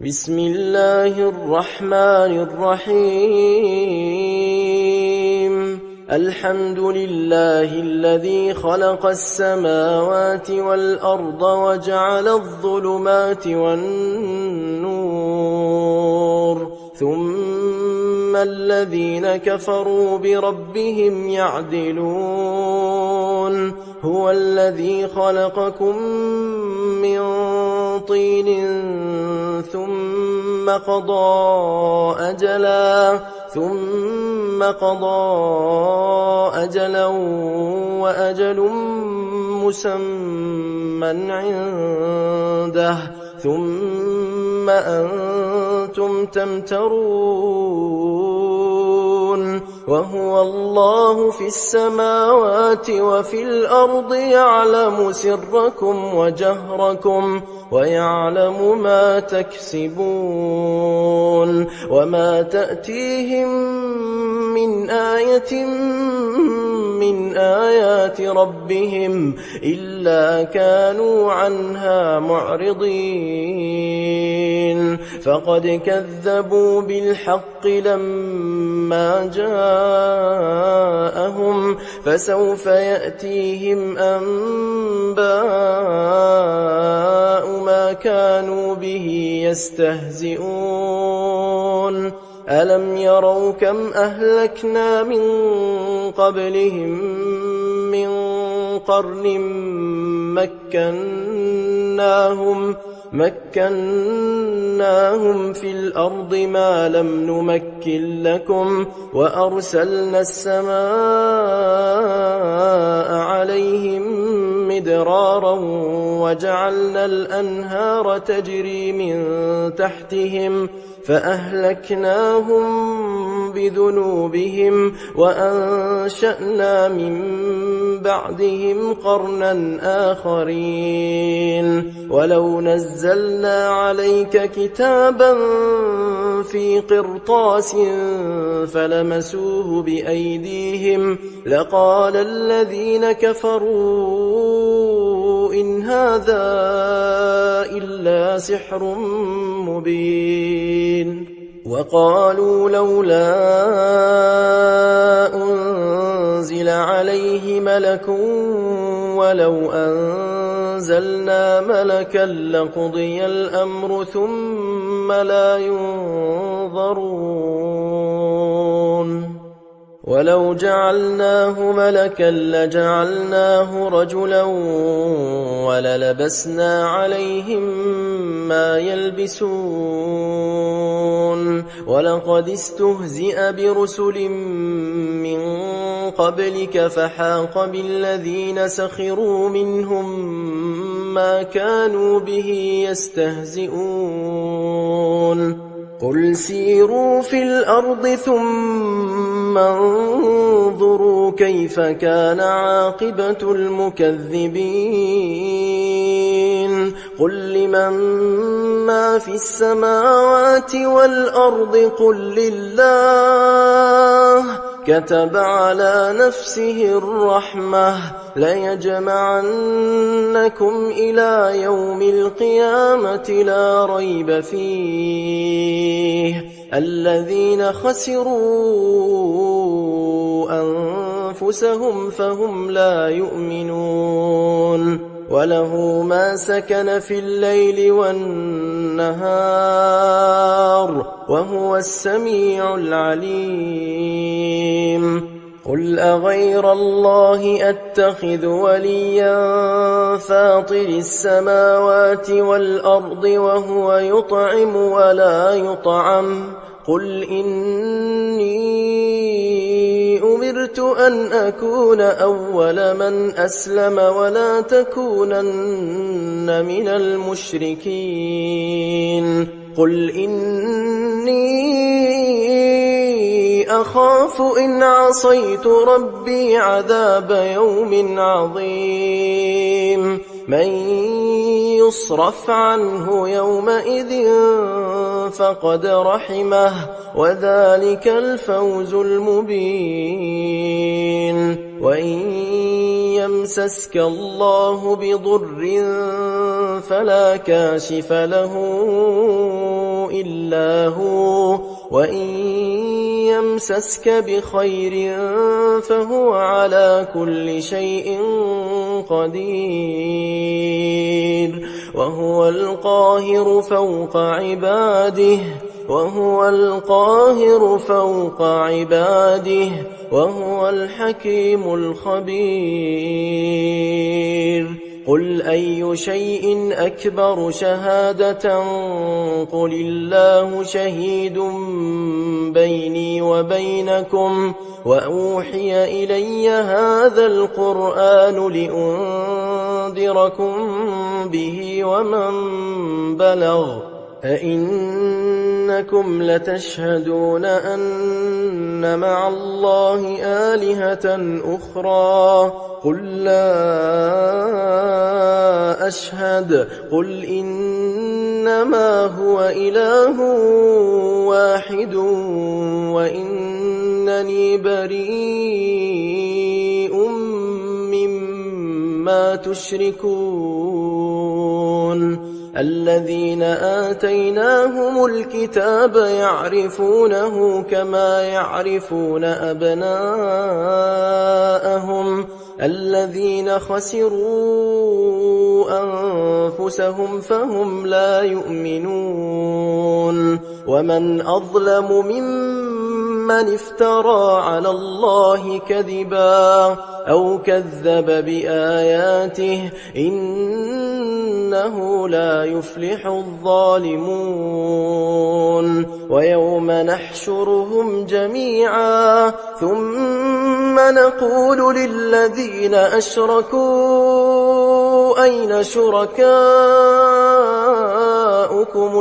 بسم الله الرحمن الرحيم الحمد لله الذي خلق السماوات والأرض وجعل الظلمات والنور ثم الذين كفروا بربهم يعدلون هو الذي خلقكم من طين ثم قضى أجلا وأجل مسمى عنده ثم أنتم تمترون وهو الله في السماوات وفي الأرض يعلم سركم وجهركم ويعلم ما تكسبون وما تأتيهم من آية من آيات ربهم إلا كانوا عنها معرضين فقد كذبوا بالحق لما جاءهم فسوف يأتيهم أنباء ما كانوا به يستهزئون ألم يروا كم أهلكنا من قبلهم من قرن مكناهم في الأرض ما لم نمكن لكم وأرسلنا السماء عليهم مدرارا وجعلنا الأنهار تجري من تحتهم فأهلكناهم بذنوبهم وأنشأنا من بعدهم قرنا آخرين ولو نزلنا عليك كتابا في قرطاس فلمسوه بأيديهم لقال الذين كفروا إن هذا إلا سحر مبين وقالوا لولا أنزل عليه ملك ولو أنزلنا ملكا لقضي الأمر ثم لا ينظرون ولو جعلناه ملكا لجعلناه رجلا وللبسنا عليهم ما يلبسون ولقد استهزئ برسل من قبلك فحاق بالذين سخروا منهم ما كانوا به يستهزئون قل سيروا في الأرض ثم انظروا كيف كان عاقبة المكذبين قل لمن ما في السماوات والأرض قل لله كتب على نفسه الرحمة ليجمعنكم إلى يوم القيامة لا ريب فيه الذين خسروا أنفسهم فهم لا يؤمنون وله ما سكن في الليل والنهار وهو السميع العليم قل أغير الله أتخذ وليا فاطر السماوات والأرض وهو يطعم ولا يطعم قل إني أمرت أن أكون أول من أسلم ولا تكونن من المشركين قل إني أخاف إن عصيت ربي عذاب يوم عظيم من يصرف عنه يومئذ فقد رحمه وذلك الفوز المبين وإن يمسسك الله بضر فلا كاشف له هو وإن يمسسك بخير فهو على كل شيء قدير وهو القاهر فوق عباده وهو الحكيم الخبير قل أي شيء أكبر شهادة قل الله شهيد بيني وبينكم وأوحي إلي هذا القرآن لأنذركم به ومن بلغ أئنكم لتشهدون أن مع الله آلهة أخرى قل لا أشهد قل إنما هو إله واحد وإنني بريء مما تشركون الذين آتيناهم الكتاب يعرفونه كما يعرفون أبناءهم الذين خسروا أنفسهم فهم لا يؤمنون ومن أظلم ممن افترى على الله كذبا أو كذب بآياته إنه لا يفلح الظالمون ويوم نحشرهم جميعا ثم نقول للذين أشركوا أين شركاؤكم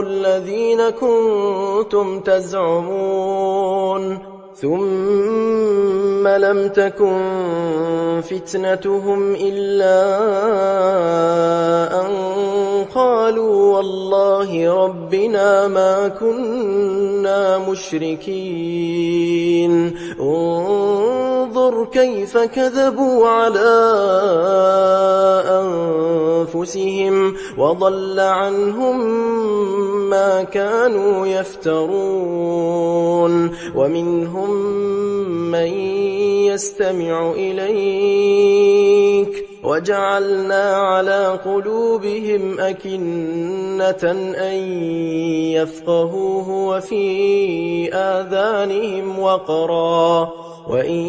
الذين كنتم تزعمون ثم لم تكن فتنتهم إلا أن قالوا والله ربنا ما كنا مشركين انظر كيف كذبوا على أنفسهم وضل عنهم ما كانوا يفترون ومنهم من يستمع إليك وجعلنا على قلوبهم أكنة أن يفقهوه وفي آذانهم وقرا وإن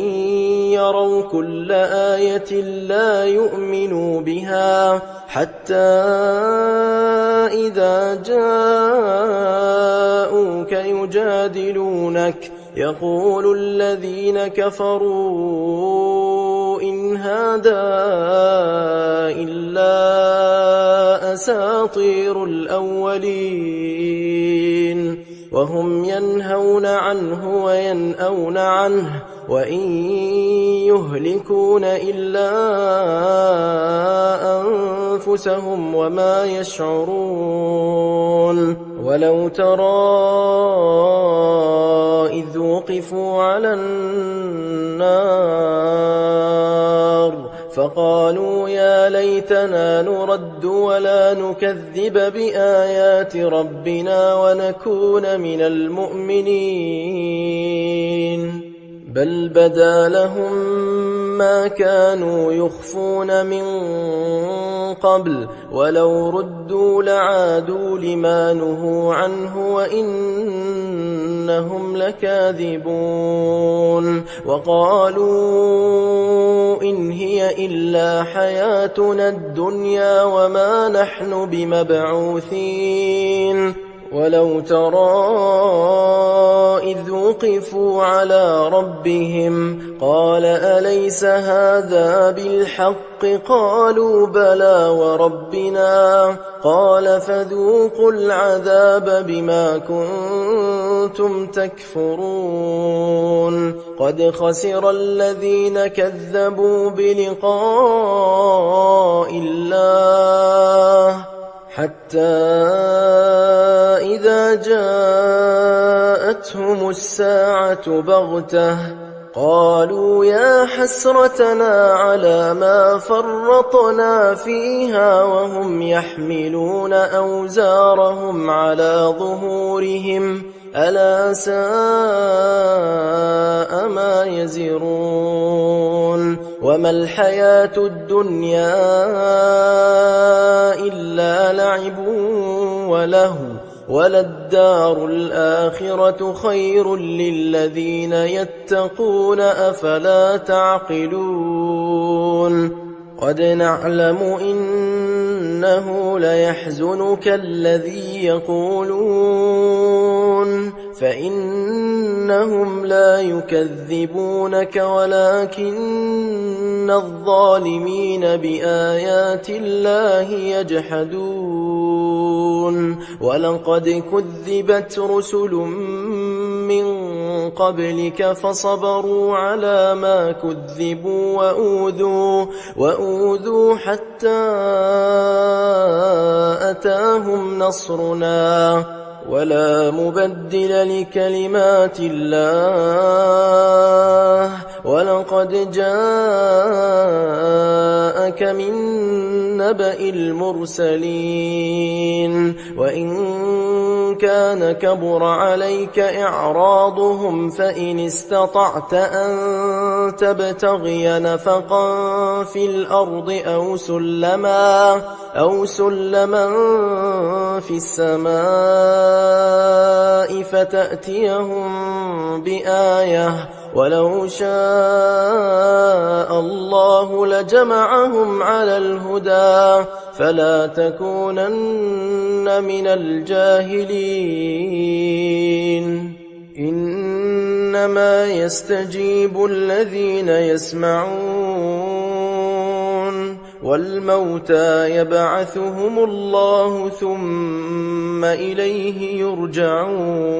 يروا كل آية لا يؤمنوا بها حتى إذا جاءوك يجادلونك يقول الذين كفروا إن هذا إلا أساطير الأولين وهم ينهون عنه وينأون عنه وإن يهلكون إلا أنفسهم وما يشعرون ولو ترى إذ وقفوا على النار فقالوا يا ليتنا نرد ولا نكذب بآيات ربنا ونكون من المؤمنين بل بدا لهم ما كانوا يخفون من قبل ولو ردوا لعادوا لما نهوا عنه وإنهم لكاذبون وقالوا إن هي إلا حياتنا الدنيا وما نحن بمبعوثين ولو ترى إذ وقفوا على ربهم قال أليس هذا بالحق قالوا بلى وربنا قال فذوقوا العذاب بما كنتم تكفرون قد خسر الذين كذبوا بلقاء الله حتى إذا جاءتهم الساعة بغتة قالوا يا حسرتنا على ما فرطنا فيها وهم يحملون أوزارهم على ظهورهم ألا ساء ما يزرون وما الحياة الدنيا إلا لعب ولهو وللدار الآخرة خير للذين يتقون أفلا تعقلون قد نعلم إنه ليحزنك الذي يقولون فإنهم لا يكذبونك ولكن الظالمين بآيات الله يجحدون ولقد كذبت رسل من قبلك فصبروا على ما كذبوا وأوذوا حتى أتاهم نصرنا ولا مبدل لكلمات الله ولقد جاءك من نبأ المرسلين وإن كان كبر عليك إعراضهم فإن استطعت أن تبتغي نفقا في الأرض أو سلما في السماء فتأتيهم بآية ولو شاء الله لجمعهم على الهدى فلا تكونن من الجاهلين إنما يستجيب الذين يسمعون والموتى يبعثهم الله ثم إليه يرجعون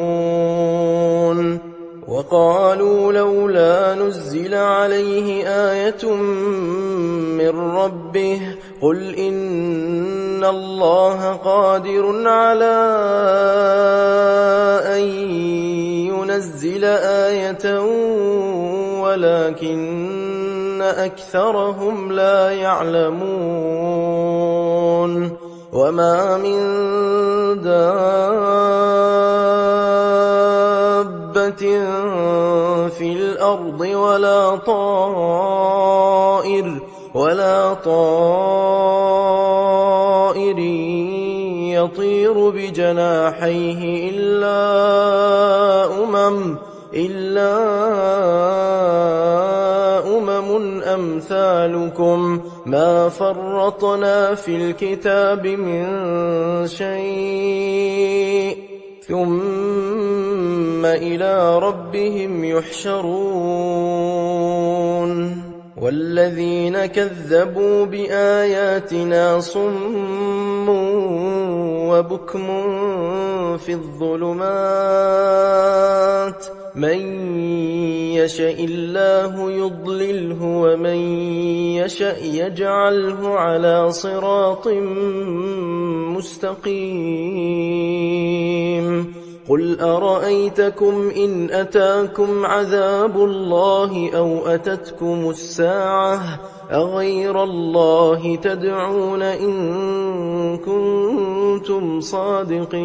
وقالوا لولا نزل عليه آية من ربه قل إن الله قادر على أن ينزل آية ولكن أكثرهم لا يعلمون وما من دابة في الأرض ولا طائر يطير بجناحيه إلا أمم أمثالكم ما فرطنا في الكتاب من شيء ثم إلى ربهم يحشرون والذين كذبوا بآياتنا صم وبكم في الظلمات من يشاء الله يضلله ومن يشاء يجعله على صراط مستقيم قل أرأيتكم إن أتاكم عذاب الله أو أتتكم الساعة أغير الله تدعون إن كنتم صادقين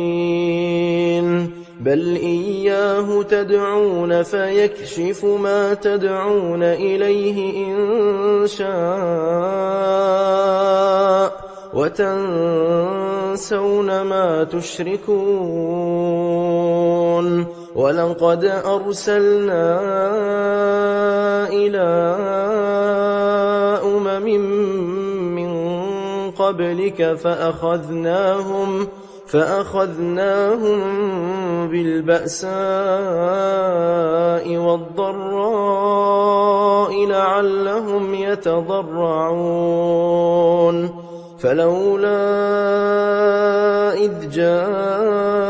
بل إياه تدعون فيكشف ما تدعون إليه إن شاء وتنسون ما تشركون ولقد أرسلنا إلى أمم من قبلك فأخذناهم بالبأساء والضراء لعلهم يتضرعون فلولا إذ جاءهم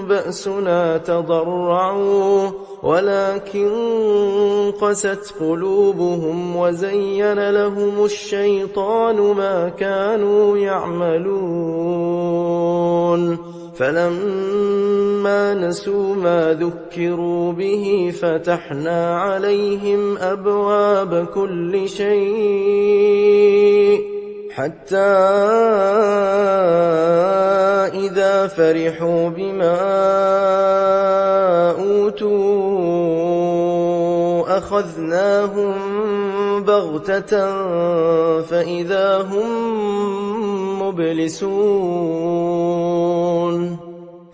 بأسنا تضرعوا ولكن قست قلوبهم وزين لهم الشيطان ما كانوا يعملون فلما نسوا ما ذكروا به فتحنا عليهم أبواب كل شيء حتى إذا فرحوا بما أوتوا أخذناهم بغتة فإذا هم مبلسون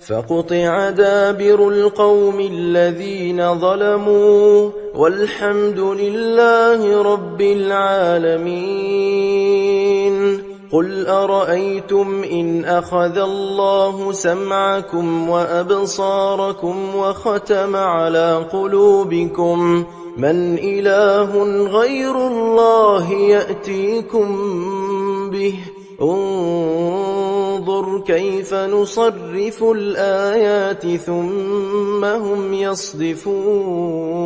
فقطع دابر القوم الذين ظلموا والحمد لله رب العالمين. قل أرأيتم إن أخذ الله سمعكم وأبصاركم وختم على قلوبكم من إله غير الله يأتيكم به انظر كيف نصرف الآيات ثم هم يصدفون.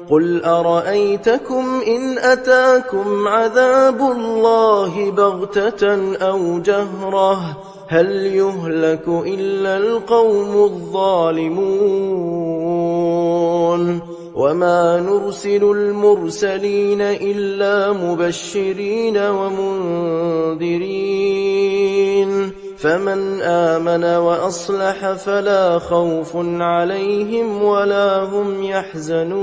قل أرأيتكم إن أتاكم عذاب الله بغتة أو جهرة هل يهلك إلا القوم الظالمون وما نرسل المرسلين إلا مبشرين ومنذرين فمن آمن وأصلح فلا خوف عليهم ولا هم يحزنون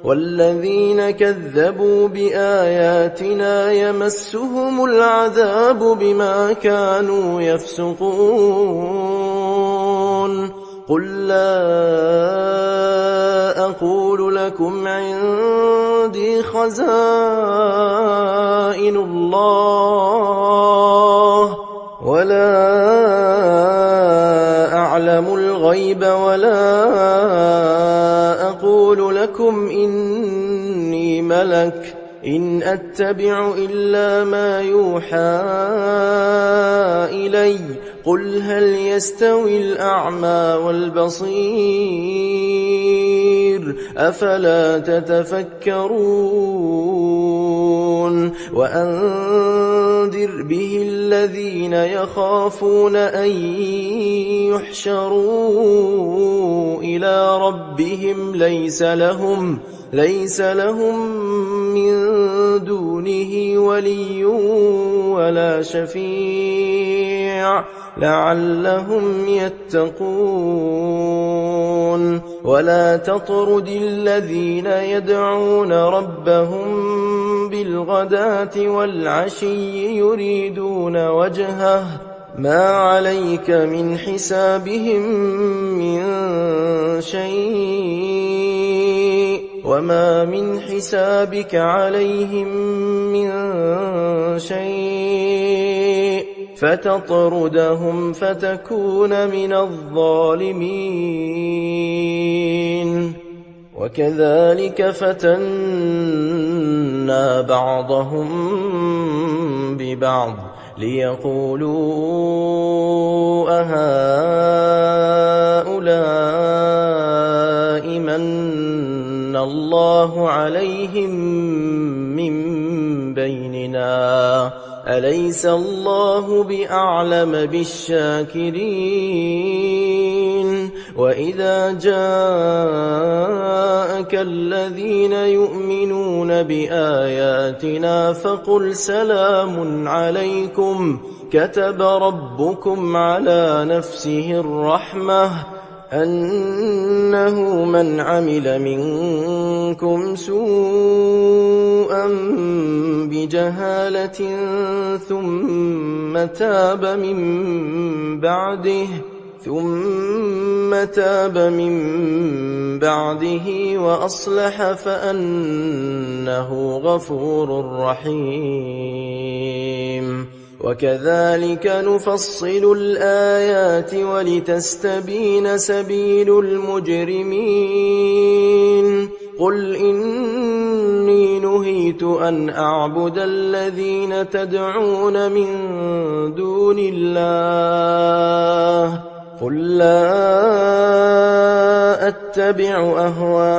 والذين كذبوا بآياتنا يمسهم العذاب بما كانوا يفسقون. قل لا أقول لكم عندي خزائن الله ولا أعلم الغيب ولا أقول لكم إني ملك إن أتبع إلا ما يوحى إلي قل هل يستوي الأعمى والبصير أفلا تتفكرون. وأنذر به الذين يخافون أن يحشروا إلى ربهم ليس لهم من دونه ولي ولا شفيع لعلهم يتقون. ولا تطرد الذين يدعون ربهم بالغداة والعشي يريدون وجهه ما عليك من حسابهم من شيء وما من حسابك عليهم من شيء فتطردهم فتكون من الظالمين. وكذلك فتنا بعضهم ببعض ليقولوا أهؤلاء من الله عليهم من بيننا أليس الله بأعلم بالشاكرين. وإذا جاءك الذين يؤمنون بآياتنا فقل سلام عليكم كتب ربكم على نفسه الرحمة أنه من عمل منكم سوءا بجهالة ثم تاب من بعده وأصلح فأنه غفور رحيم. وكذلك نفصل الآيات ولتستبين سبيل المجرمين. قل إني نهيت أن أعبد الذين تدعون من دون الله قل لا أتبع أهواءكم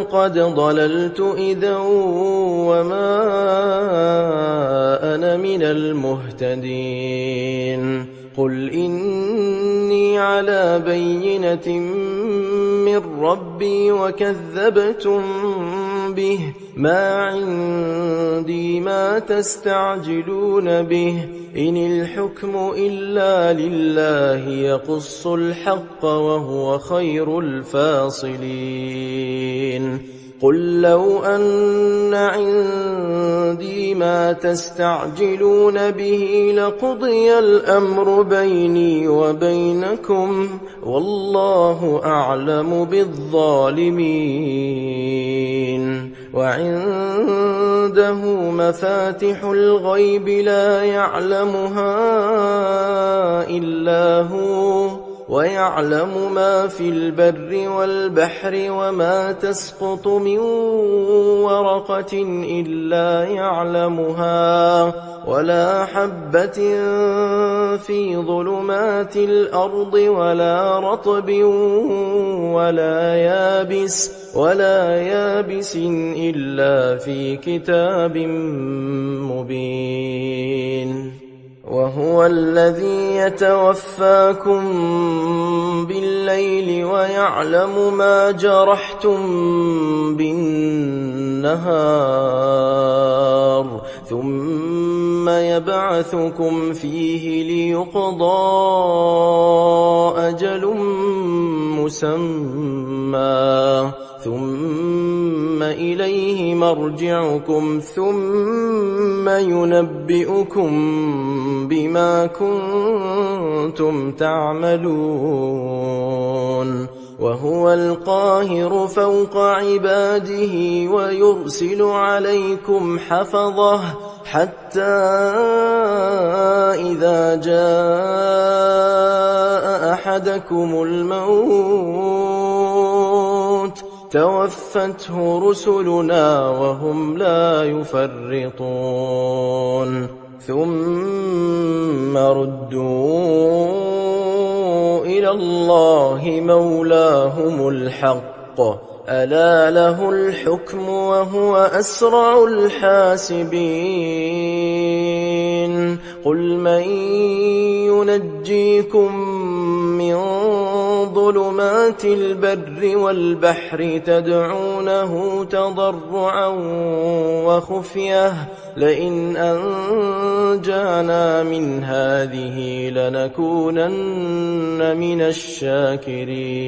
قد ضللت إذا وما أنا من المهتدين. قل إني على بينة من ربي وكذبتم به ما عندي ما تستعجلون به إن الحكم إلا لله يقص الحق وهو خير الفاصلين قل لو أن عندي ما تستعجلون به لقضي الأمر بيني وبينكم والله أعلم بالظالمين وعنده مفاتح الغيب لا يعلمها إلا هو ويعلم ما في البر والبحر وما تسقط من ورقة إلا يعلمها ولا حبة في ظلمات الأرض ولا رطب ولا يابس إلا في كتاب مبين وهو الذي يتوفاكم بالليل ويعلم ما جرحتم بالنهار ثم يبعثكم فيه ليقضى أجل مسمى ثم إليه مرجعكم ثم ينبئكم بما كنتم تعملون وهو القاهر فوق عباده ويرسل عليكم حفظه حتى إذا جاء أحدكم الموت توفته رسلنا وهم لا يفرطون ثم ردوا إلى الله مولاهم الحق ألا له الحكم وهو أسرع الحاسبين قل من ينجيكم من ظلمات البر والبحر تدعونه تضرعا وخفية لئن أنجانا من هذه لنكونن من الشاكرين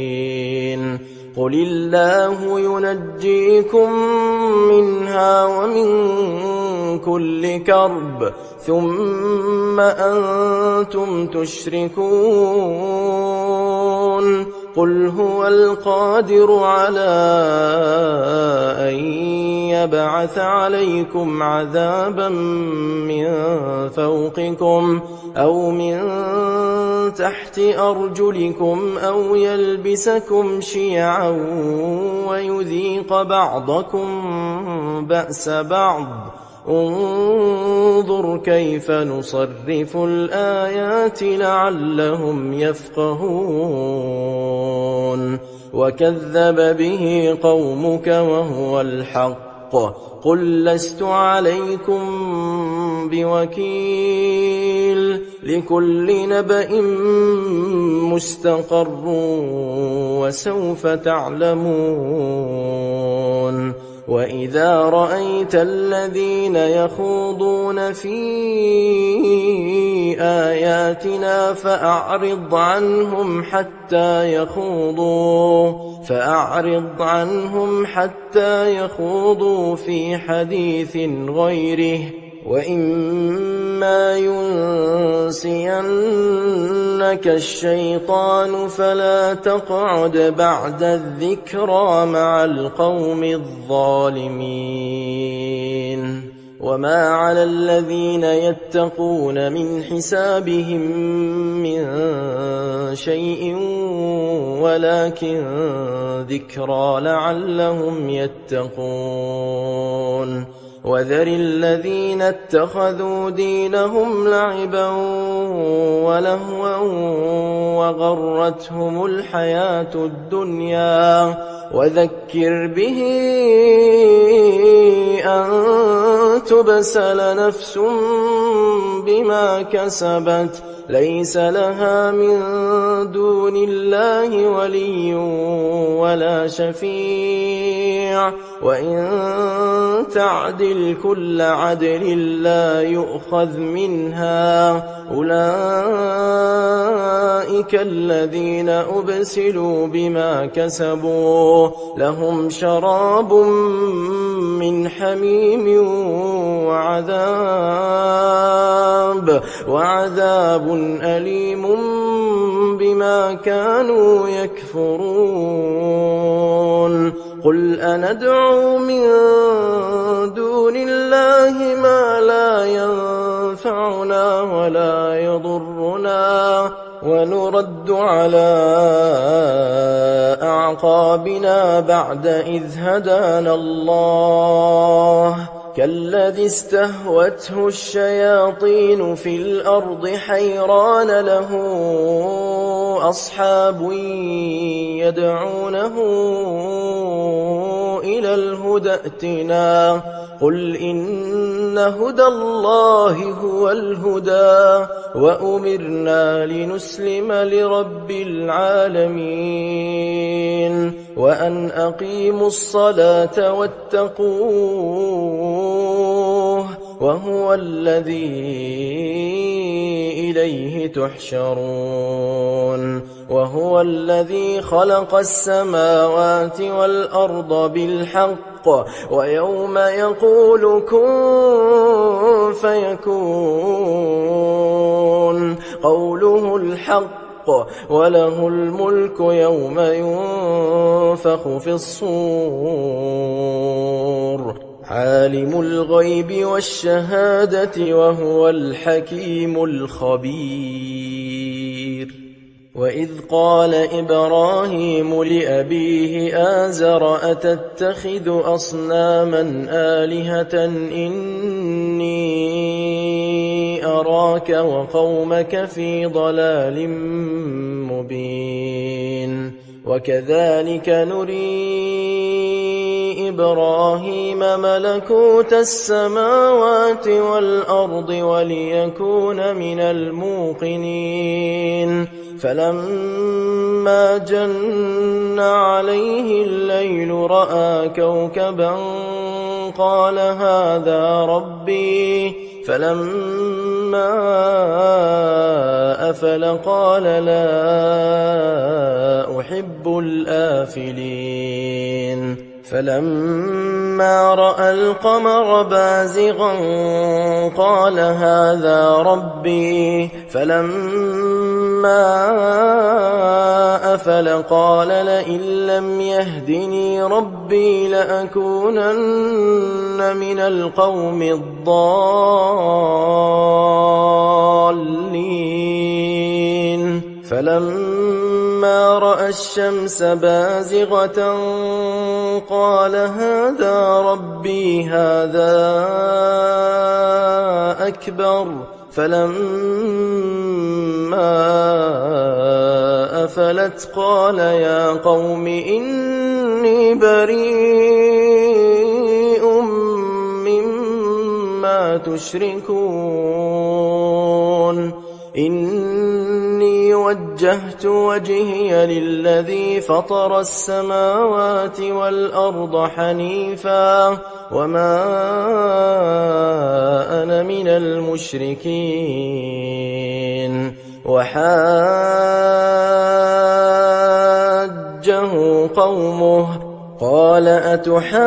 قل الله ينجيكم منها ومن كل كرب ثم أنتم تشركون قل هو القادر على أن يبعث عليكم عذابا من فوقكم أو من تحت أرجلكم أو يلبسكم شيعا ويذيق بعضكم بأس بعض انظر كيف نصرف الآيات لعلهم يفقهون وكذب به قومك وهو الحق قل لست عليكم بوكيل لكل نبأ مستقر وسوف تعلمون وإذا رأيت الذين يخوضون في آياتنا فأعرض حتى يخوضوا في حديث غيره وإما ينسينك الشيطان فلا تقعد بعد الذكرى مع القوم الظالمين وما على الذين يتقون من حسابهم من شيء ولكن ذكرى لعلهم يتقون وذر الذين اتخذوا دينهم لعبا ولهوا وغرتهم الحياة الدنيا وذكر به أن تبسل نفس بما كسبت ليس لها من دون الله ولي ولا شفيع وإن تعدل كل عدل لا يؤخذ منها أولئك الذين أبسلوا بما كسبوا لهم شراب من حميم وعذاب أليم بما كانوا يكفرون قل أندعو من دون الله ما لا ينفعنا ولا يضرنا ونرد على أعقابنا بعد إذ هدانا الله كالذي استهوته الشياطين في الأرض حيران له أصحاب يدعونه إلى الهدى ائتنا قل إن هدى الله هو الهدى وأمرنا لنسلم لرب العالمين وأن أقيموا الصلاة واتقوه وهو الذي إليه تحشرون وهو الذي خلق السماوات والأرض بالحق ويوم يقول كن فيكون قوله الحق وله الملك يوم ينفخ في الصور عالم الغيب والشهادة وهو الحكيم الخبير وإذ قال إبراهيم لأبيه آزر أتتخذ أصناما آلهة إني أراك وقومك في ضلال مبين وكذلك نري إبراهيم ملكوت السماوات والأرض وليكون من الموقنين فلما جن عليه الليل رأى كوكبا قال هذا ربي فلما أفل قال لا أحب الآفلين فلما رأى القمر بازغا قال هذا ربي فلما أفل قال لئن لم يهدني ربي لأكونن من القوم الضالين فلما رأى الشمس بازغة قال هذا ربي هذا أكبر فلما أفلت قال يا قوم إني بريء مما تشركون إني وجهت وجهي للذي فطر السماوات والأرض حنيفا وما أنا من المشركين وحاجه قومه قال أتحاجوني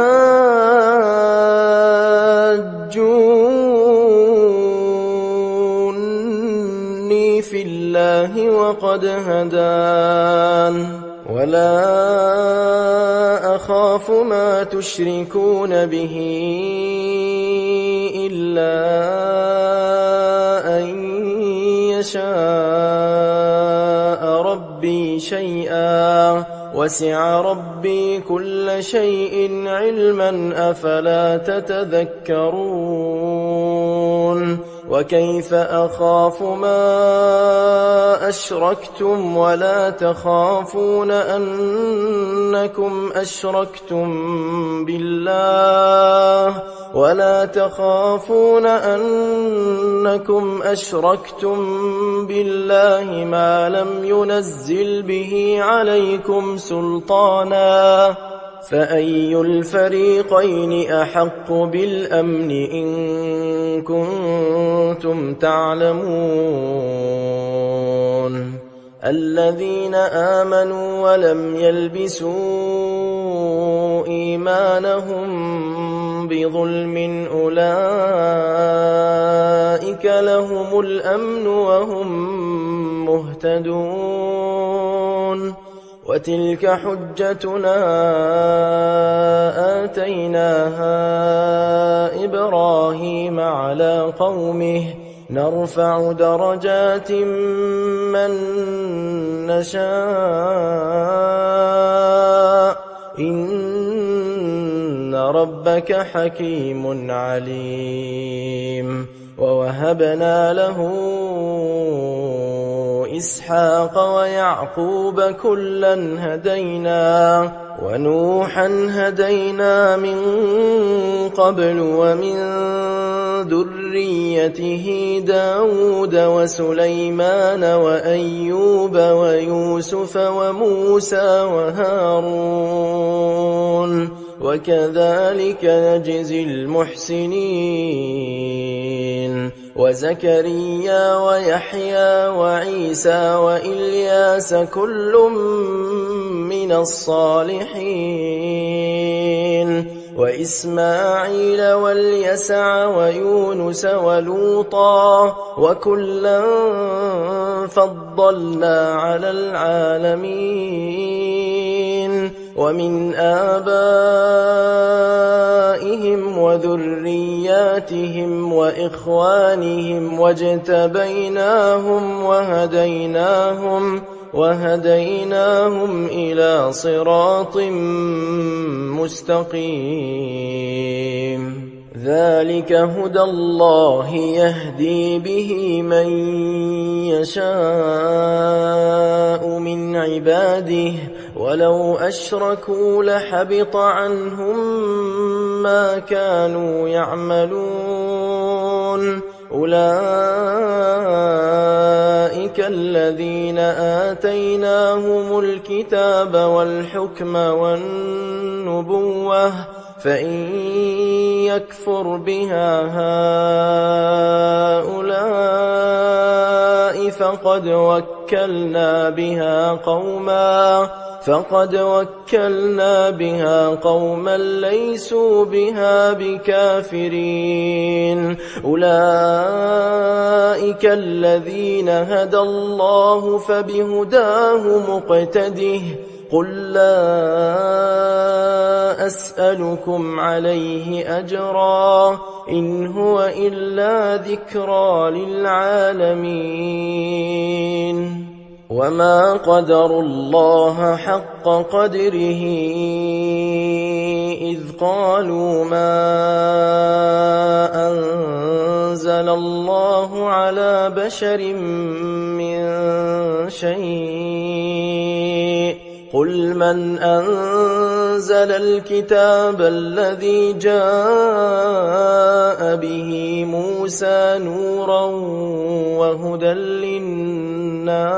في الله وقد هدان ولا أخاف ما تشركون به إلا أن يشاء ربي شيئا وسع ربي كل شيء علما أفلا تتذكرون وكيف أخاف ما أشركتم ولا تخافون أنكم أشركتم بالله ما لم ينزل به عليكم سلطانا فأي الفريقين أحق بالأمن إن كنتم تعلمون الذين آمنوا ولم يلبسوا إيمانهم بظلم أولئك لهم الأمن وهم مهتدون وتلك حجتنا آتيناها إبراهيم على قومه نرفع درجات من نشاء إن ربك حكيم عليم ووهبنا له إسحاق ويعقوب كلا هدينا ونوحا هدينا من قبل ومن ذريته داود وسليمان وأيوب ويوسف وموسى وهارون وكذلك نجزي المحسنين وزكريا ويحيى وعيسى وإلياس كل من الصالحين وإسماعيل واليسع ويونس ولوطا وكلا فضلنا على العالمين ومن آبائهم وذرياتهم وإخوانهم واجتبيناهم وهديناهم إلى صراط مستقيم ذلك هدى الله يهدي به من يشاء من عباده ولو أشركوا لحبط عنهم ما كانوا يعملون أولئك الذين آتيناهم الكتاب والحكم والنبوة فإن يكفر بها هؤلاء فقد وكلنا بها قوما ليسوا بها بكافرين أولئك الذين هدى الله فبهداه مقتده قل لا أسألكم عليه أجرا إن هو إلا ذكرى للعالمين وما قدروا الله حق قدره إذ قالوا ما أنزل الله على بشر من شيء قل من أنزل الكتاب الذي جاء به موسى نورا وهدى للناس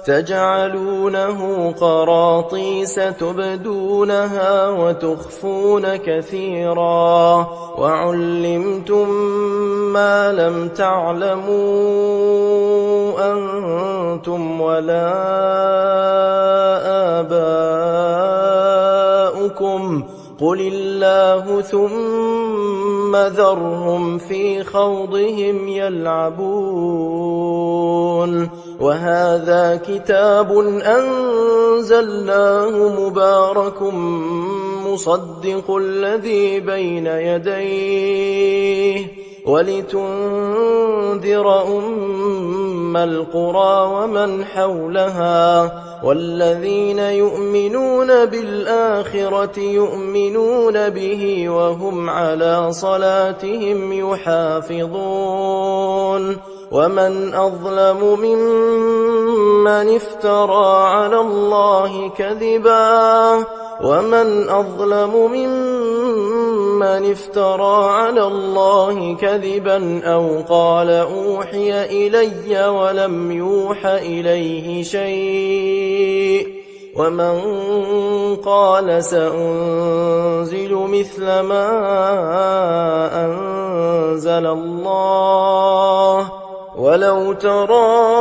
تجعلونه قراطيس تبدونها وتخفون كثيرا وعلمتم ما لم تعلموا أنتم ولا آباؤكم قل الله ثم ذرهم في خوضهم يلعبون وهذا كتاب أنزلناه مبارك مصدق الذي بين يديه ولتنذر أم القرى ومن حولها والذين يؤمنون بالآخرة يؤمنون به وهم على صلاتهم يحافظون ومن أظلم ممن افترى على الله كذبا أو قال أوحي إلي ولم يوح إليه شيء ومن قال سأنزل مثل ما أنزل الله ولو ترى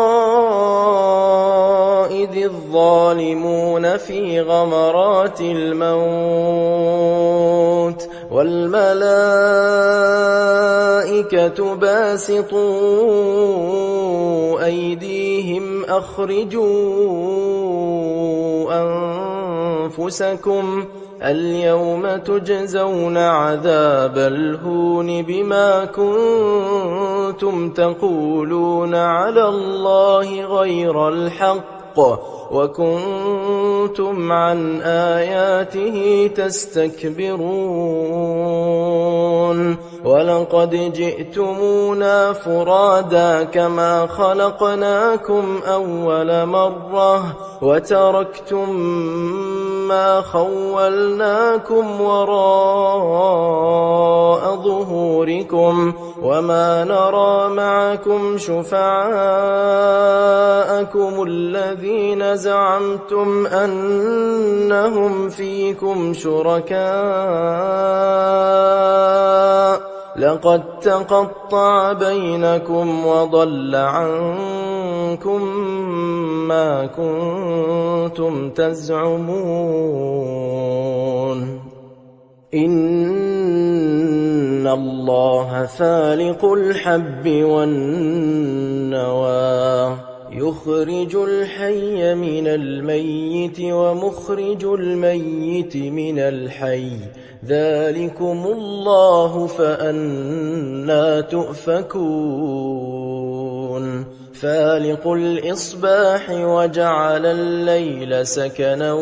إذ الظالمون في غمرات الموت والملائكة باسطوا أيديهم أخرجوا أنفسكم اليوم تجزون عذاب الهون بما كنتم تقولون على الله غير الحق وكنتم عن آياته تستكبرون ولقد جئتمونا فرادا كما خلقناكم أول مرة وتركتم ما خولناكم وراء ظهوركم وما نرى معكم شفعاءكم الذين زعمتم أنهم فيكم شركاء لقد تقطع بينكم وضل عنكم ما كنتم تزعمون إن الله فالق الحب والنوى يخرج الحي من الميت ومخرج الميت من الحي ذلكم الله فأنى تؤفكون فالق الإصباح وجعل الليل سكنا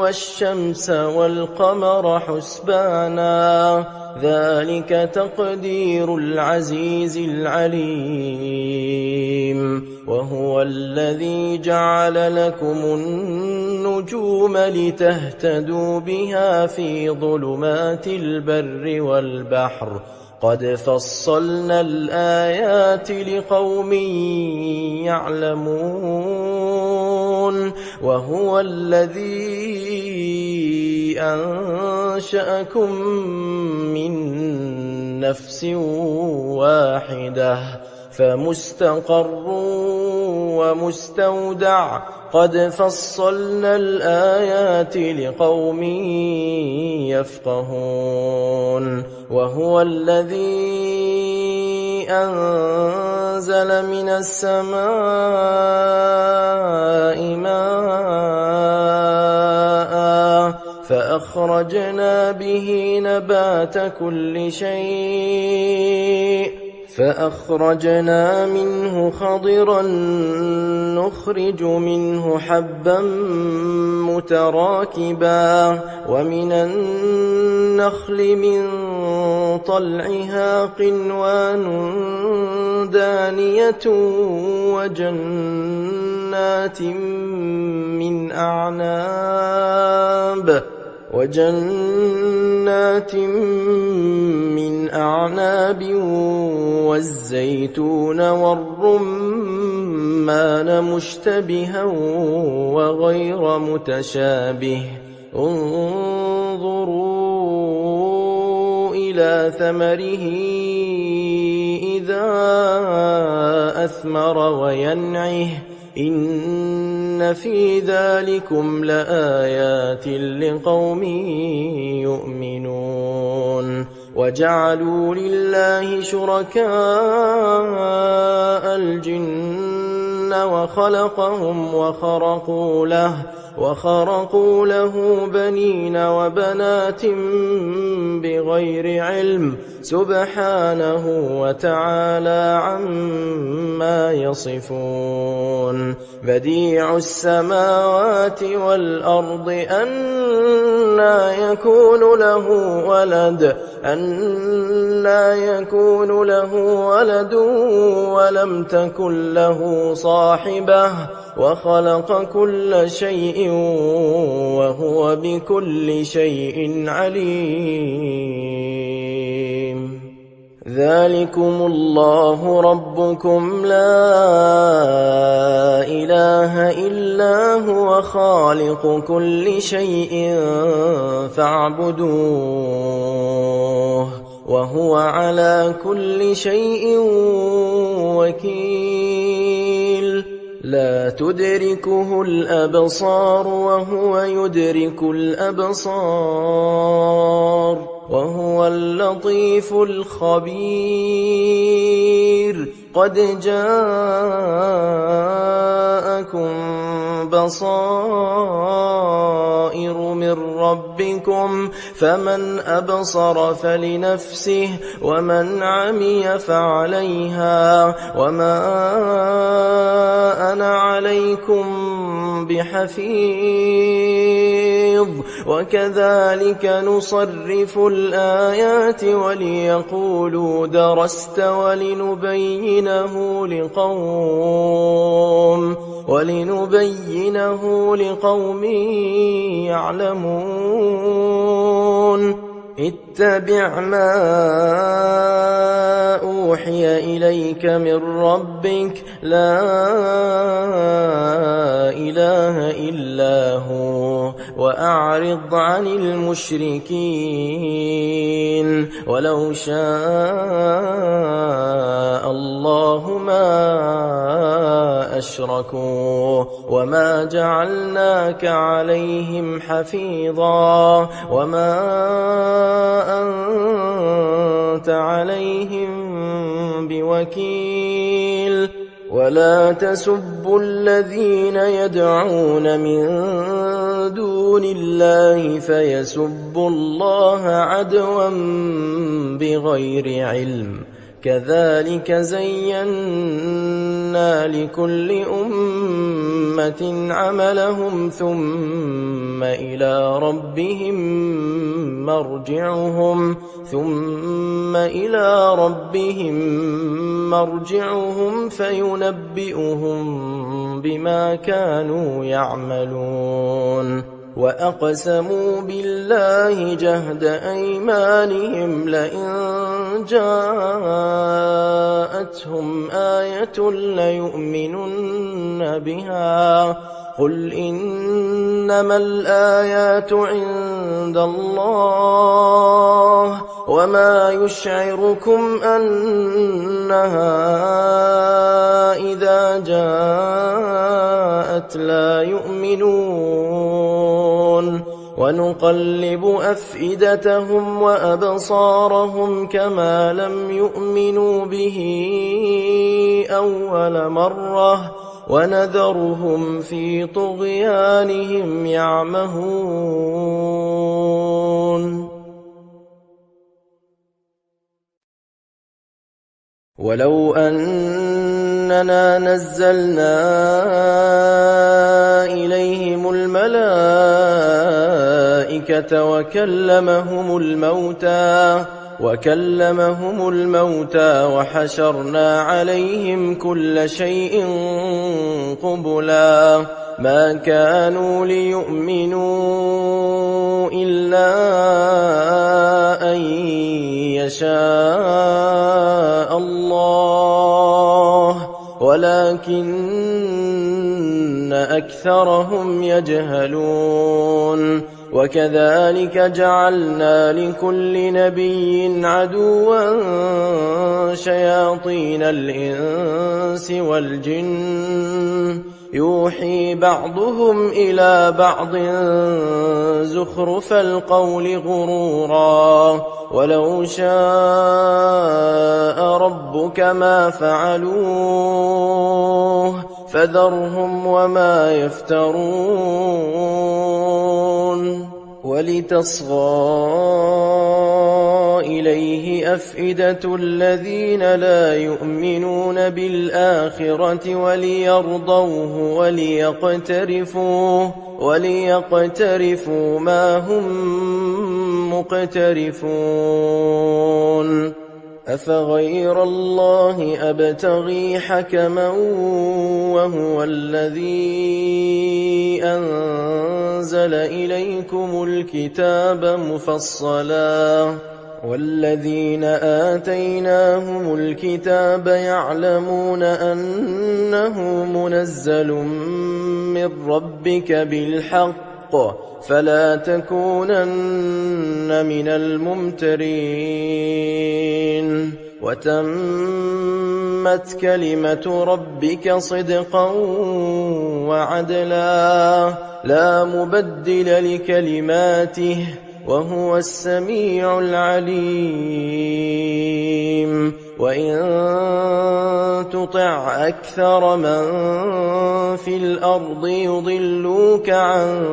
والشمس والقمر حسبانا ذلك تقدير العزيز العليم وهو الذي جعل لكم النجوم لتهتدوا بها في ظلمات البر والبحر قد فصلنا الآيات لقوم يعلمون وهو الذي أنشأكم من نفس واحدة فمستقر ومستودع قد فصلنا الآيات لقوم يفقهون وهو الذي أنزل من السماء ماء فأخرجنا به نبات كل شيء فأخرجنا منه خضرا نخرج منه حبا متراكبا ومن النخل من طلعها قنوان دانية وجنات من أعناب والزيتون والرمان مشتبها وغير متشابه انظروا إلى ثمره إذا أثمر وينعه إن في ذلكم لآيات لقوم يؤمنون وجعلوا لله شركاء الجن وخلقهم وخرقوا له بنين وبنات بغير علم سبحانه وتعالى عما يصفون. بديع السماوات والأرض أنى يكون له ولد ولم تكن له صاحبة وخلق كل شيء وهو بكل شيء عليم. ذلكم الله ربكم لا إله إلا هو خالق كل شيء فاعبدوه وهو على كل شيء وكيل. لا تدركه الأبصار وهو يدرك الأبصار وهو اللطيف الخبير. قد جاءكم بصائر من ربكم فمن أبصر فلنفسه ومن عمي فعليها وما أنا عليكم بحفيظ. وكذلك نصرف الآيات وليقولوا درست ولنبينه لقوم يعلمون. اتبع ما أوحي إليك من ربك لا إله إلا هو وأعرض عن المشركين. ولو شاء الله ما أشركوا وما جعلناك عليهم حفيظا وما أنت عليهم بوكيل. ولا تسبوا الذين يدعون من دون الله فيسبوا الله عدوا بغير علم. كذلك زينا لكل أمة عملهم ثم إلى ربهم مرجعهم فينبئهم بما كانوا يعملون. وأقسموا بالله جهد أيمانهم لئن جاءتهم آية ليؤمنن بها. قل إنما الآيات عند الله وما يشعركم أنها إذا جاءت لا يؤمنون. ونقلب أفئدتهم وأبصارهم كما لم يؤمنوا به أول مرة ونذرهم في طغيانهم يعمهون. ولو أننا نزلنا إليهم الملائكة وكلمهم الموتى وحشرنا عليهم كل شيء قبلا ما كانوا ليؤمنوا إلا أن يشاء الله ولكن أكثرهم يجهلون. وكذلك جعلنا لكل نبي عدوا شياطين الإنس والجن يوحي بعضهم إلى بعض زخرف القول غرورا ولو شاء ربك ما فعلوه فذرهم وما يفترون ولتصغى إليه أفئدة الذين لا يؤمنون بالآخرة وليرضوه وليقترفوا ما هم مقترفون أفغير الله أبتغي حكما وهو الذي أنزل إليكم الكتاب مفصلا والذين آتيناهم الكتاب يعلمون أنه منزل من ربك بالحق فلا تكونن من الممترين وتمت كلمة ربك صدقا وعدلا لا مبدل لكلماته وهو السميع العليم وإن تطع أكثر من في الأرض يضلوك عن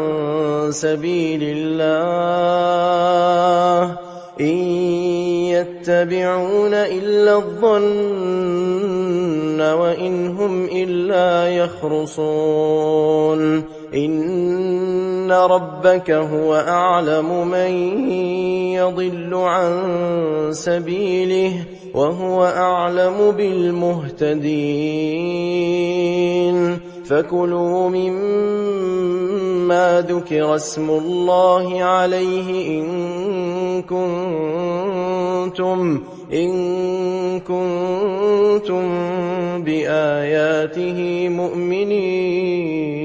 سبيل الله إن يتبعون إلا الظن وإن هم إلا يخرصون إن ربك هو أعلم من يضل عن سبيله وهو أعلم بالمهتدين فكلوا مما ذكر اسم الله عليه إن كنتم بآياته مؤمنين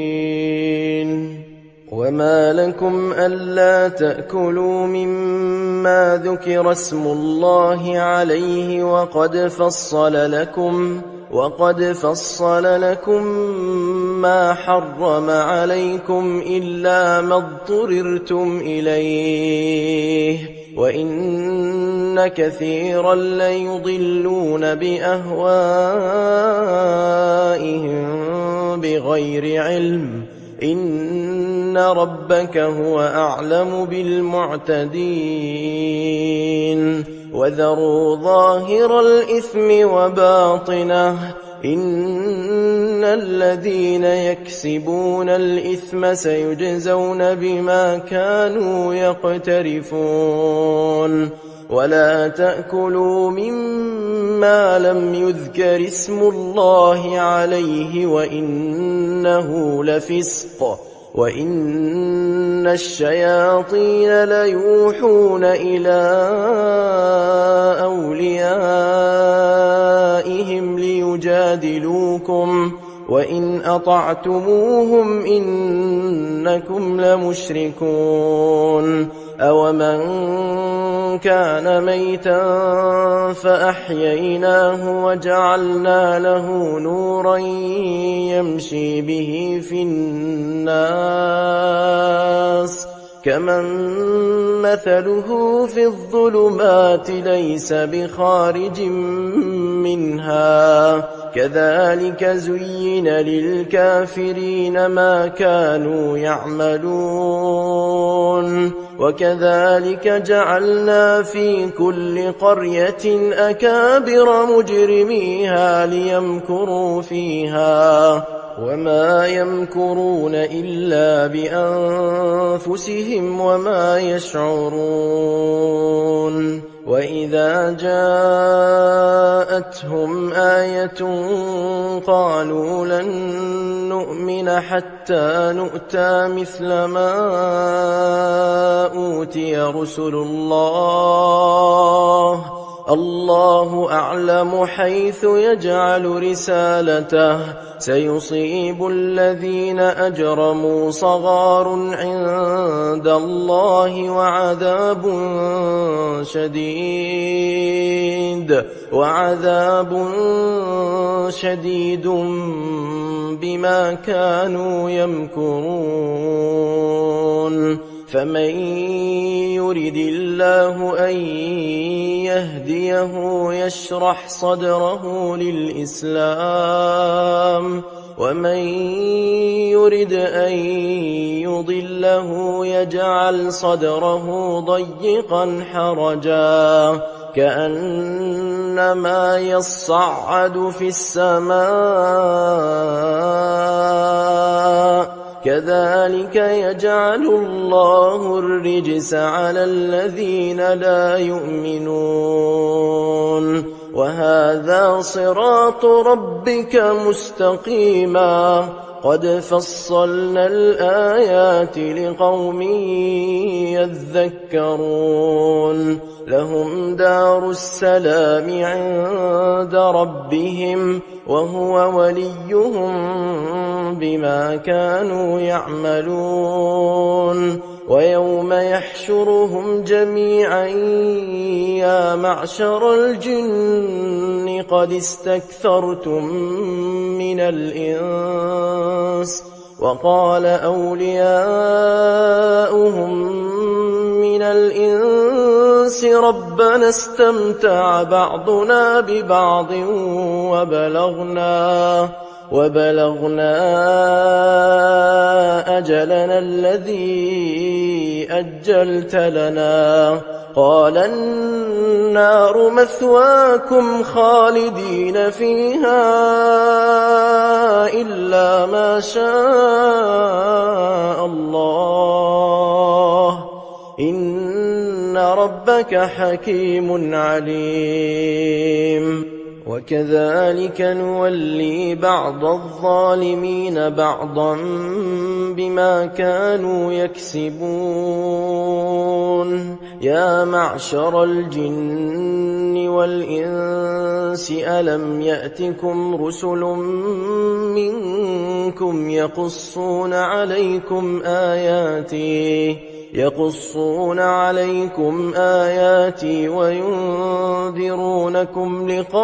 وما لكم ألا تأكلوا مما ذكر اسم الله عليه وقد فصل لكم ما حرم عليكم إلا ما اضطررتم إليه وإن كثيرا ليضلون بأهوائهم بغير علم إن ربك هو أعلم بالمعتدين وذروا ظاهر الإثم وباطنه إن الذين يكسبون الإثم سيجزون بما كانوا يقترفون ولا تأكلوا مما لم يذكر اسم الله عليه وإنه لفسق وإن الشياطين ليوحون إلى أوليائهم ليجادلوكم وإن أطعتموهم إنكم لمشركون أومن كان ميتا فأحييناه وجعلنا له نورا يمشي به في الناس كمن مثله في الظلمات ليس بخارج منها كذلك زين للكافرين ما كانوا يعملون وكذلك جعلنا في كل قرية أكابر مجرميها ليمكروا فيها وما يمكرون إلا بأنفسهم وما يشعرون وإذا جاءتهم آية قالوا لن نؤمن حتى نؤتى مثل ما أوتي رسل الله أعلم حيث يجعل رسالته سيصيب الذين أجرموا صغار عند الله وعذاب شديد وعذاب شديد بما كانوا يمكرون فمن يرد الله أن يهديه يشرح صدره للإسلام ومن يرد أن يضله يجعل صدره ضيقا حرجا كأنما يصعد في السماء كذلك يجعل الله الرجس على الذين لا يؤمنون وهذا صراط ربك مستقيما قد فصلنا الآيات لقوم يذكرون لهم دار السلام عند ربهم وهو وليهم بما كانوا يعملون ويوم يحشرهم جميعا يا معشر الجن قد استكثرتم من الإنس وقال أولياؤهم من الإنس ربنا استمتع بعضنا ببعض وبلغنا أجلنا الذي أجلت لنا قال النار مثواكم خالدين فيها إلا ما شاء الله إن ربك حكيم عليم وكذلك نولي بعض الظالمين بعضا بما كانوا يكسبون يا معشر الجن والإنس ألم يأتكم رسل منكم يقصون عليكم آياتي وينذرونكم لقاء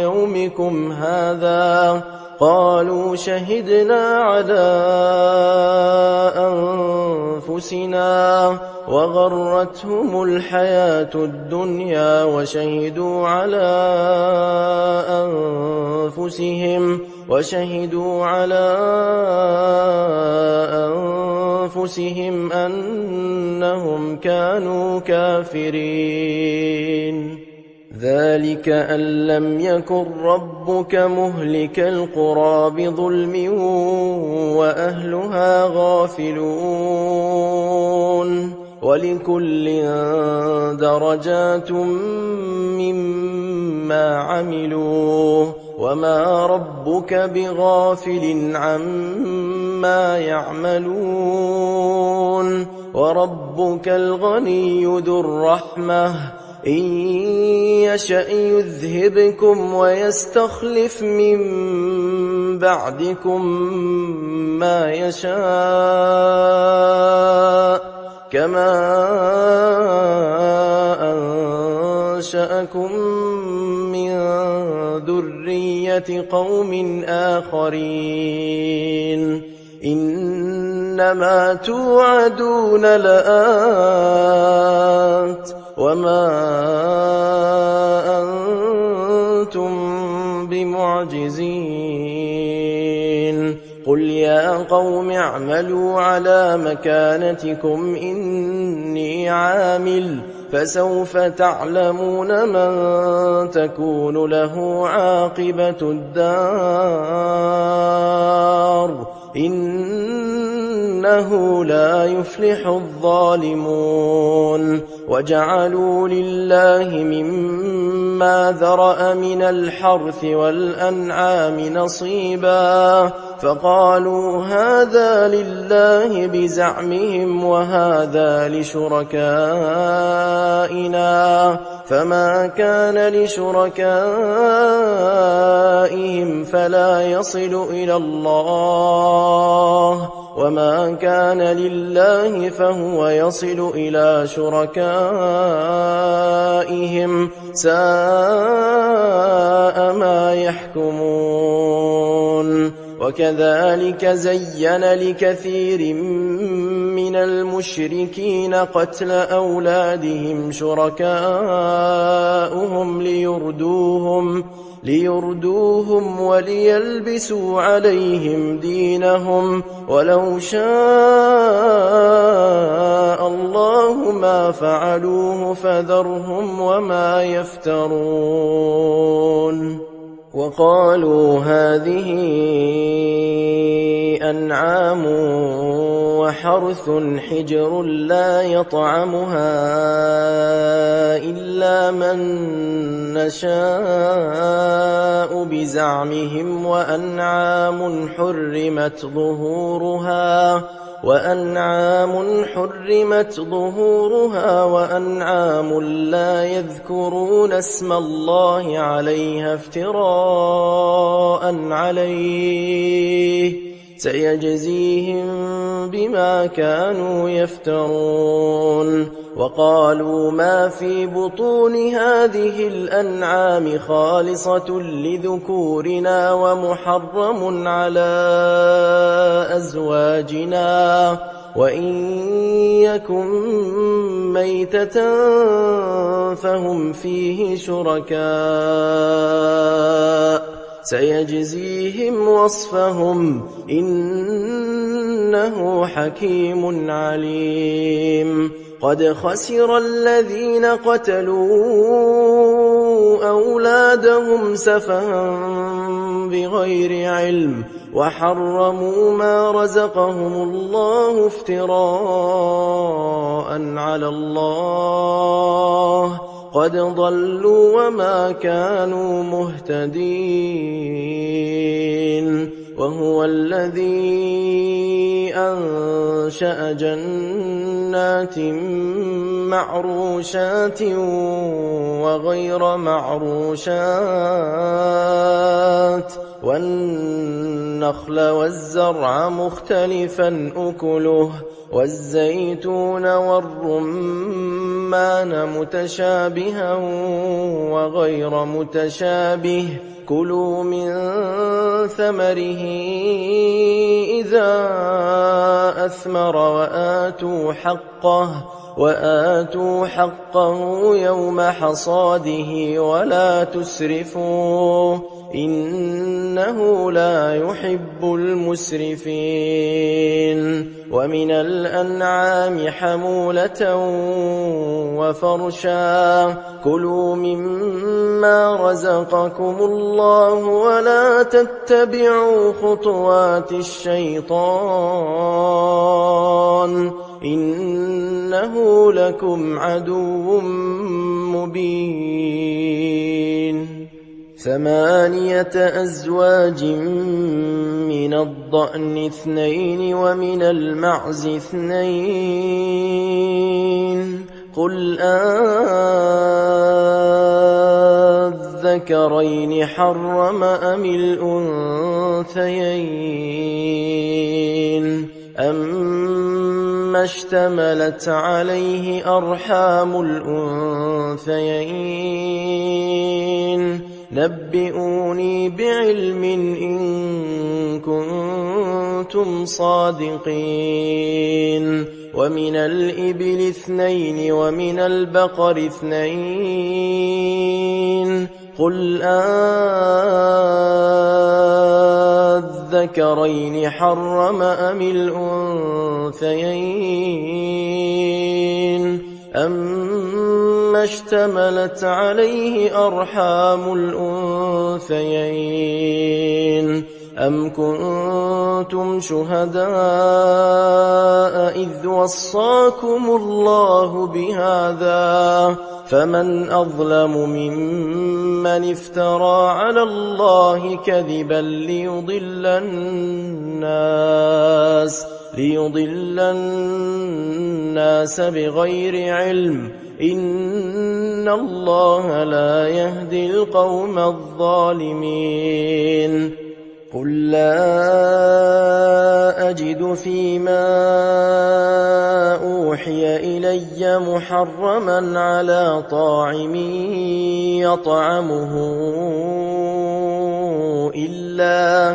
يومكم هذا قالوا شهدنا على أنفسنا وغرتهم الحياة الدنيا وشهدوا على أنفسهم أنهم كانوا كافرين ذلك أن لم يكن ربك مهلك القرى بظلم وأهلها غافلون ولكل درجات مما عملوا وما ربك بغافل عما يعملون وربك الغني ذو الرحمة إن يشأ يذهبكم ويستخلف من بعدكم ما يشاء كما أنشأكم من ذرية قوم آخرين إنما توعدون لآت وما أنتم بمعجزين قل يا قوم اعملوا على مكانتكم إني عامل فسوف تعلمون من تكون له عاقبة الدار إنه لا يفلح الظالمون وجعلوا لله مما ذرأ من الحرث والأنعام نصيبا فقالوا هذا لله بزعمهم وهذا لشركائنا فما كان لشركائهم فلا يصل إلى الله وما كان لله فهو يصل إلى شركائهم ساء ما يحكمون وكذلك زين لكثير من المشركين قتل أولادهم شركاؤهم ليردوهم وليلبسوا عليهم دينهم ولو شاء الله ما فعلوه فذرهم وما يفترون وقالوا هذه أنعام وحرث حجر لا يطعمها إلا من نشاء بزعمهم وأنعام حرمت ظهورها وأنعام لا يذكرون اسم الله عليها افتراء عليه سيجزيهم بما كانوا يفترون وقالوا ما في بطون هذه الأنعام خالصة لذكورنا ومحرم على أزواجنا وإن يكن ميتة فهم فيه شركاء سيجزيهم وصفهم إنه حكيم عليم قد خسر الذين قتلوا أولادهم سفها بغير علم وحرموا ما رزقهم الله افتراء على الله قد ضلوا وما كانوا مهتدين وهو الذي أنشأ جنات معروشات وغير معروشات والنخل والزرع مختلفا أكله والزيتون والرمان متشابها وغير متشابه كلوا من ثمره إذا أثمر وآتوا حقه يوم حصاده ولا تسرفوا إنه لا يحب المسرفين ومن الأنعام حمولة وفرشا كلوا مما رزقكم الله ولا تتبعوا خطوات الشيطان إنه لكم عدو مبين 8 أزواج من الضأن 2 ومن المعز 2 قل أذكرين حرم أم الأنثيين أما اشتملت عليه أرحام الأنثيين نبئوني بعلم إن كنتم صادقين ومن الإبل 2 ومن البقر 2 قل أذكرين حرم أم الأنثيين أما اشتملت عليه أرحام الأنثيين أم كنتم شهداء إذ وصاكم الله بهذا فمن أظلم ممن افترى على الله كذبا ليضل الناس بغير علم إن الله لا يهدي القوم الظالمين قل لا أجد فيما أوحي إلي محرما على طاعم يطعمه إلا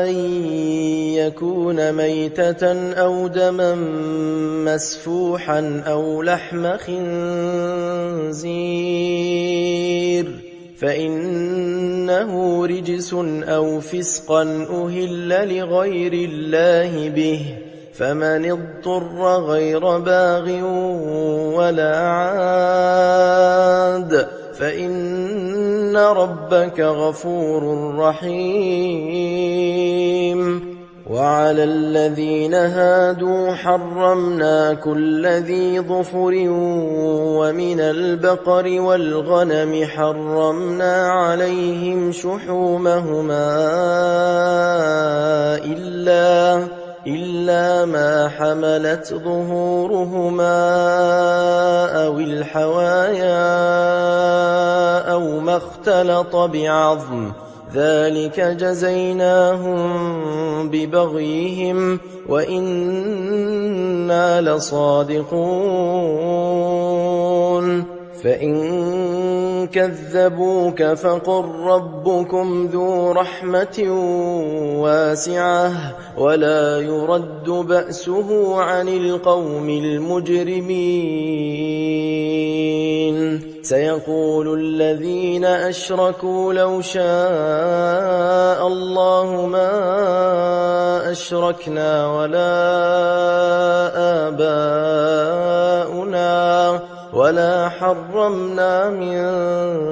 أن يكون ميتة أو دما مسفوحا أو لحم خنزير فإنه رجس أو فسقا أهل لغير الله به فمن اضطر غير باغ ولا عاد فإن ربك غفور رحيم وعلى الذين هادوا حرمنا كل ذي ظفر ومن البقر والغنم حرمنا عليهم شحومهما إلا ما حملت ظهورهما أو الحوايا أو ما اختلط بعظم ذلك جزيناهم ببغيهم وإنا لصادقون فإن كذبوك فقل ربكم ذو رحمة واسعة ولا يرد بأسه عن القوم المجرمين سيقول الذين أشركوا لو شاء الله ما أشركنا ولا آباؤنا ولا حرمنا من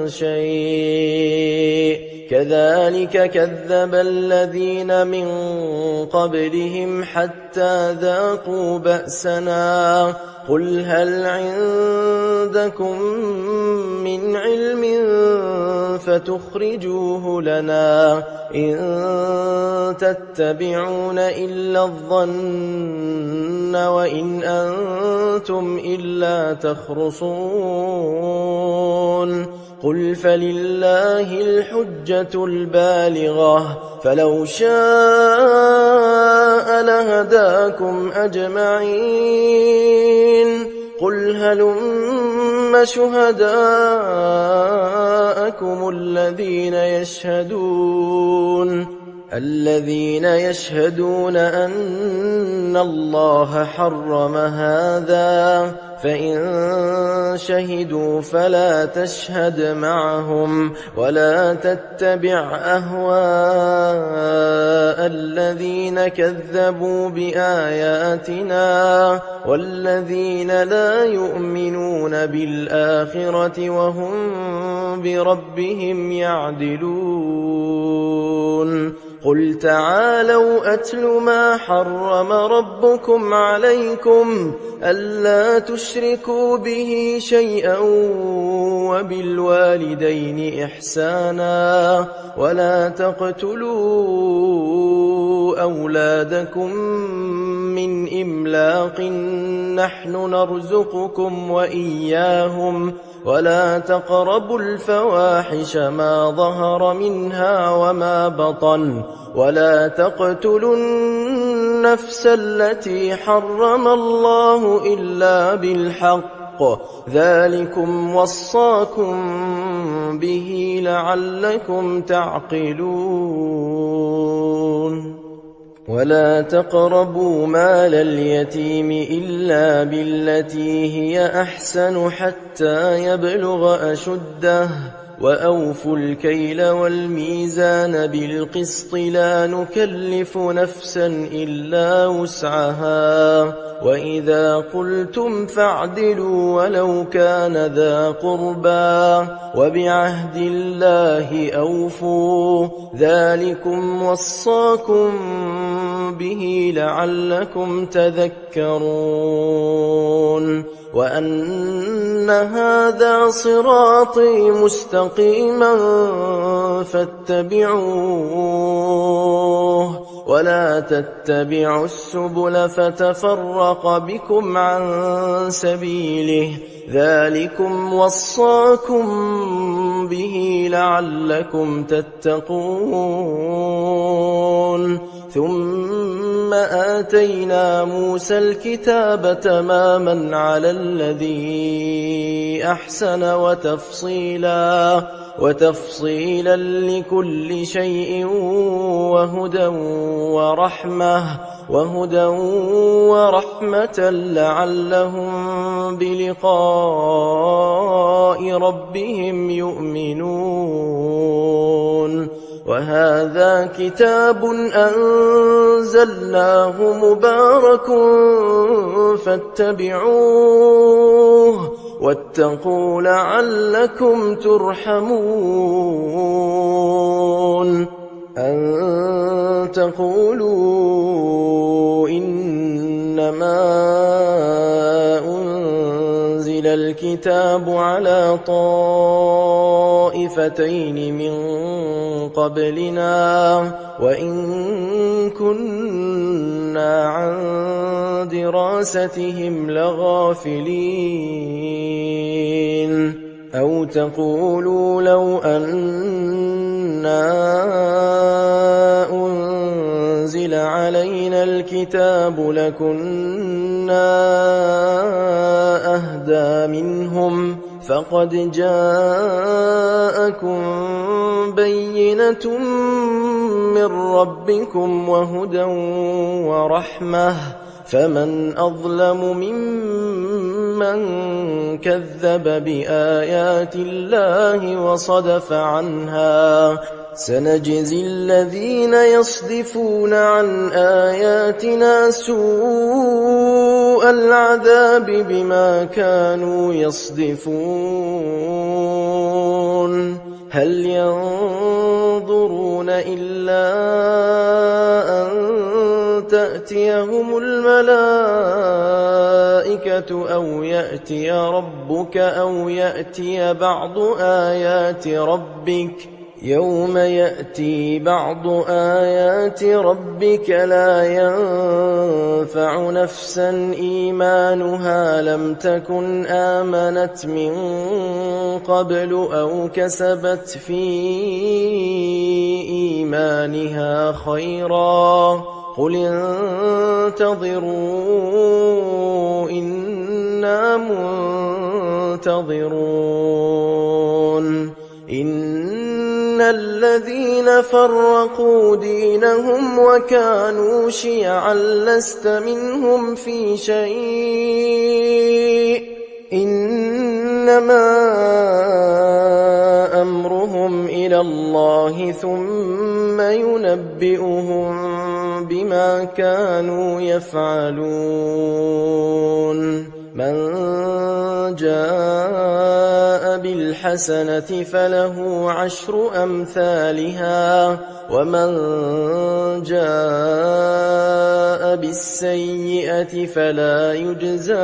شيء كذلك كذب الذين من قبلهم حتى ذاقوا بأسنا قل هل عندكم من علم فتخرجوه لنا إن تتبعون إلا الظن وإن أنتم إلا تخرصون قل فلله الحجة البالغة فلو شاء لهداكم أجمعين قل هلم شهداءكم الذين يشهدون أن الله حرم هذا فإن شهدوا فلا تشهد معهم ولا تتبع أهواء الذين كذبوا بآياتنا والذين لا يؤمنون بالآخرة وهم بربهم يعدلون قل تعالوا أتل ما حرم ربكم عليكم ألا تشركوا به شيئا وبالوالدين إحسانا ولا تقتلوا أولادكم من إملاق نحن نرزقكم وإياهم ولا تقربوا الفواحش ما ظهر منها وما بطن ولا تقتلوا النفس التي حرم الله إلا بالحق ذلكم وصاكم به لعلكم تعقلون ولا تقربوا مال اليتيم إلا بالتي هي أحسن حتى يبلغ أشده وأوفوا الكيل والميزان بالقسط لا نكلف نفسا إلا وسعها وإذا قلتم فاعدلوا ولو كان ذا قربى وبعهد الله أوفوا ذلكم وصاكم به لعلكم تذكرون وأن هذا صراطي مستقيما فاتبعوه ولا تتبعوا السبل فتفرق بكم عن سبيله ذلكم وصاكم به لعلكم تتقون ثم آتينا موسى الكتاب تماما على الذي أحسن وتفصيلا لكل شيء وهدى ورحمة لعلهم بلقاء ربهم يؤمنون وهذا كتاب أنزلناه مبارك فاتبعوه واتقوا لعلكم ترحمون أن تقولوا إنما أنزل الكتاب على طائفتين من قبلنا وإن كنا عن دراستهم لغافلين أو تقولوا لو أنا أنزل علينا الكتاب لكنا أهدى منهم فقد جاءكم بينة من ربكم وهدى ورحمة فمن أظلم ممن كذب بآيات الله وصدف عنها سنجزي الذين يصدفون عن آياتنا سوء العذاب بما كانوا يصدفون هل ينظرون إلا أن تأتيهم الملائكة أو يأتي ربك أو يأتي بعض آيات ربك يوم يأتي بعض آيات ربك لا ينفع نفسا إيمانها لم تكن آمنت من قبل أو كسبت في إيمانها خيرا قل انتظروا إنا منتظرون إن الذين فرقوا دينهم وكانوا شيعا لست منهم في شيء إنما أمرهم إلى الله ثم ينبئهم بما كانوا يفعلون من جاء بالحسنة فله عشر أمثالها ومن جاء بالسيئة فلا يجزى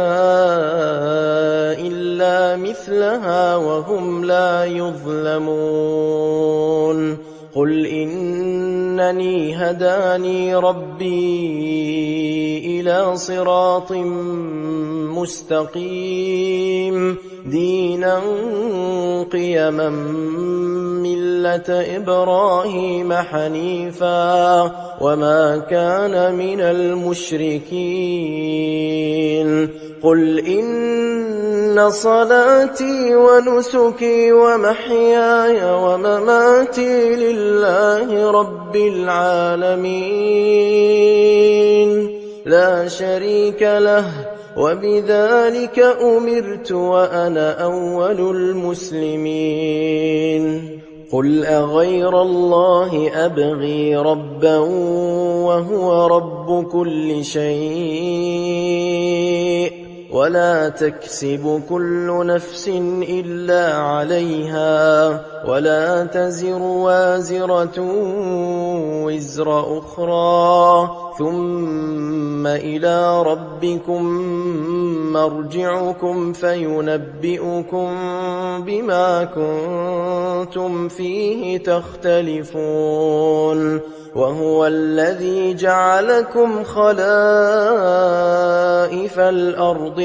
إلا مثلها وهم لا يظلمون قل إنني هداني ربي إلى صراط مستقيم دينا قيما ملة إبراهيم حنيفا وما كان من المشركين قل إن صلاتي ونسكي ومحياي ومماتي لله رب العالمين لا شريك له وبذلك أمرت وأنا أول المسلمين قل أغير الله أبغي ربا وهو رب كل شيء ولا تكسب كل نفس إلا عليها ولا تزر وازرة وزر أخرى ثم إلى ربكم مرجعكم فينبئكم بما كنتم فيه تختلفون وهو الذي جعلكم خلائف الأرض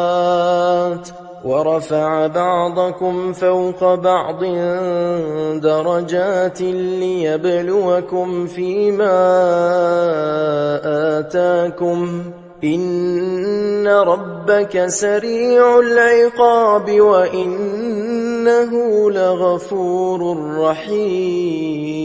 الأرض ورفع بعضكم فوق بعض درجات ليبلوكم فيما آتاكم إن ربك سريع العقاب وإنه لغفور رحيم